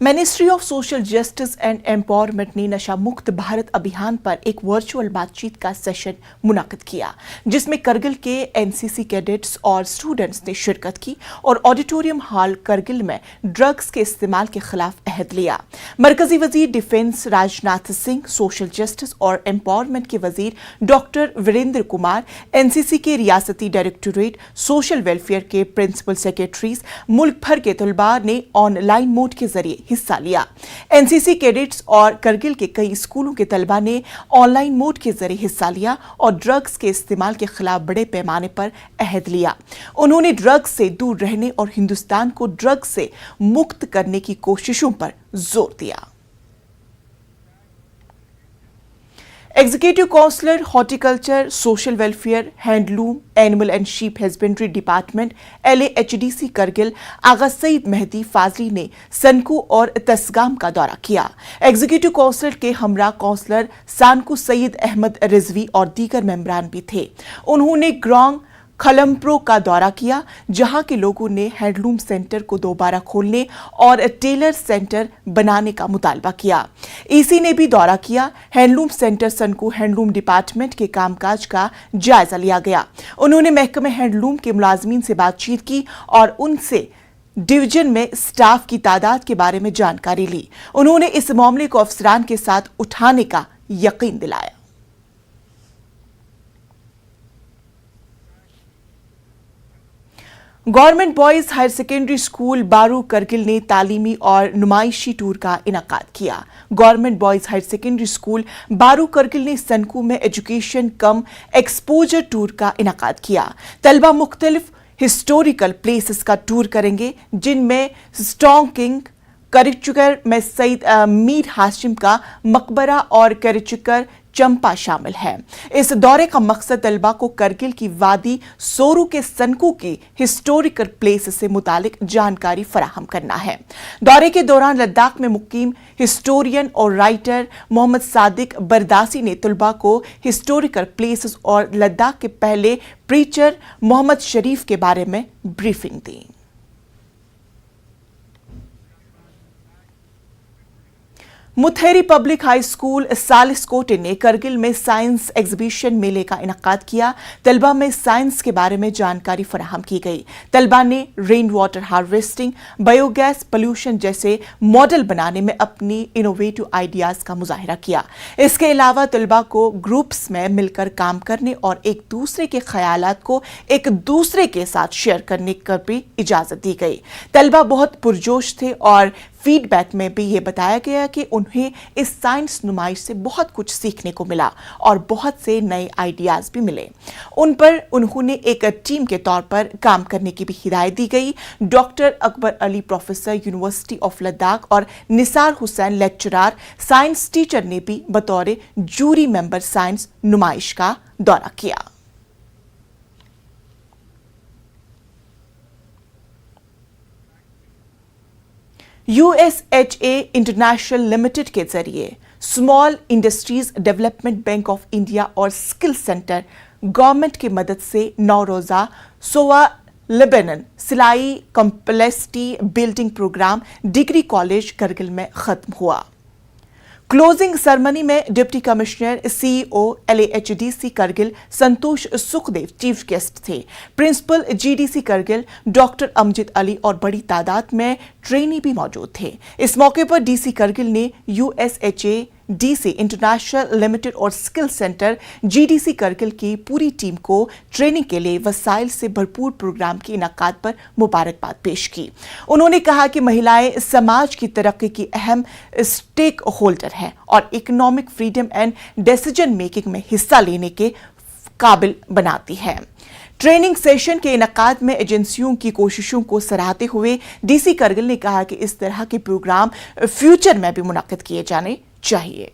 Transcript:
Ministry of social justice and empowerment ने नशा मुक्त भारत अभियान पर एक वर्चुअल बातचीत का सेशन मुनाकिद किया, जिसमें करगिल के एनसीसी कैडेट्स और स्टूडेंट्स ने शिरकत की और ऑडिटोरियम हॉल करगिल में ड्रग्स के इस्तेमाल के खिलाफ अहद लिया। मरकजी वजीर defence Rajnath Singh, social justice और एम्पावरमेंट के वजीर डॉक्टर वीरेंद्र कुमार, एनसीसी के रियासती डायरेक्टोरेट, सोशल वेलफेयर के प्रिंसिपल सेक्रेटरीज, मुल्क भर के तलबा ने ऑनलाइन मोड के जरिए हिस्सा लिया। एनसीसी कैडेट्स और करगिल के कई स्कूलों के तलबा ने ऑनलाइन मोड के जरिए हिस्सा लिया और ड्रग्स के इस्तेमाल के खिलाफ बड़े पैमाने पर अहद लिया। उन्होंने ड्रग्स से दूर रहने और हिंदुस्तान को ड्रग्स से मुक्त करने की कोशिशों पर जोर दिया। Executive councillor, horticulture, social welfare, handloom, animal and sheep husbandry department, LAHDC Kargil Agha Syed Mehdi Fazli ने सनकू और तसगाम का दौरा किया। एग्जीक्यूटिव काउंसलर के हमरा काउंसलर सानकू सईद अहमद रिजवी और दीगर मेंबरान भी थे। उन्होंने ग्रोंग खलमप्रो का दौरा किया, जहां के लोगों ने हैंडलूम सेंटर को दोबारा खोलने और टेलर सेंटर बनाने का मुतालबा किया। ईसी ने भी दौरा किया। Handloom centre Sanku handloom department के कामकाज का जायजा लिया गया। उन्होंने महकमे हैंडलूम के मुलाजमीन से बातचीत की और उनसे डिवीजन में स्टाफ की तादाद के बारे में जानकारी ली। उन्होंने इस मामले को अफसरान के साथ उठाने का यकीन दिलाया। Government boys higher secondary school Baroo Kargil ने तालीमी और नुमाइशी टूर का इनाकाद किया। Government boys higher secondary school Baroo Kargil ने सनकू में एजुकेशन कम एक्सपोजर टूर का इनाकाद किया। तलबा मुख्तलिफ हिस्टोरिकल प्लेसेस का टूर करेंगे, जिनमें स्टोंग किंग, करिचुकर में सईद मीर हाशिम का मकबरा और करिचुकर चंपा शामिल है। इस दौरे का मकसद तलबा को करगिल की वादी सोरू के सनकू की हिस्टोरिकल प्लेस से मुतालिक जानकारी फराहम करना है। दौरे के दौरान लद्दाख में मुकीम हिस्टोरियन और राइटर मोहम्मद सादिक बरदासी ने तलबा को हिस्टोरिकल प्लेसेस और लद्दाख के पहले प्रीचर मोहम्मद शरीफ के बारे में ब्रीफिंग दी। मुथेरी पब्लिक हाई स्कूल सालिसकोटे ने करगिल में साइंस एग्जीबिशन मेले का इनाकाद किया। तलबा में साइंस के बारे में जानकारी फराहम की गई। तलबा ने rain water harvesting, biogas, pollution जैसे मॉडल बनाने में अपनी इनोवेटिव आइडियाज का मुजाहिरा किया। इसके अलावा तलबा को ग्रुप्स में मिलकर काम करने और एक दूसरे के ख्यालात को एक दूसरे के साथ शेयर करने की भी इजाजत दी गई। तलबा बहुत पुरजोश थे और फीडबैक में भी ये बताया गया कि उन्हें इस साइंस नुमाइश से बहुत कुछ सीखने को मिला और बहुत से नए आइडियाज भी मिले। उन पर उन्होंने एक टीम के तौर पर काम करने की भी हिदायत दी गई। Doctor Akbar Ali, professor, university of Ladakh और Nisar Hussain, lecturer, science teacher ने भी बतौर जूरी मेंबर साइंस नुमाइश का दौरा किया। USHA इंटरनेशनल लिमिटेड के जरिए small industries development bank of India और स्किल सेंटर गवर्नमेंट की मदद से 9 रोजा सोवा लेबनन सिलाई complexity building programme degree college Kargil में खत्म हुआ। क्लोजिंग सेरेमनी में deputy commissioner CEO LAHDC Kargil Santosh Sukhdev chief guest थे। Principal GDC Kargil doctor Amjad Ali और बड़ी तादाद में ट्रेनी भी मौजूद थे। इस मौके पर DC करगिल ने USHA DC इंटरनेशनल लिमिटेड और स्किल सेंटर GDC करगिल की पूरी टीम को ट्रेनिंग के लिए वसाइल से भरपूर प्रोग्राम के इनाकाद पर मुबारकबाद पेश की। उन्होंने कहा कि महिलाएं समाज की तरक्की की अहम स्टेक होल्डर हैं और economic freedom and decision making में हिस्सा लेने के काबिल बनाती है। ट्रेनिंग सेशन के इनाकाद में एजेंसियों की कोशिशों को सराहते हुए DC करगिल ने कहा कि इस तरह के प्रोग्राम फ्यूचर में भी मुनाकिद किए जाने चाहिए।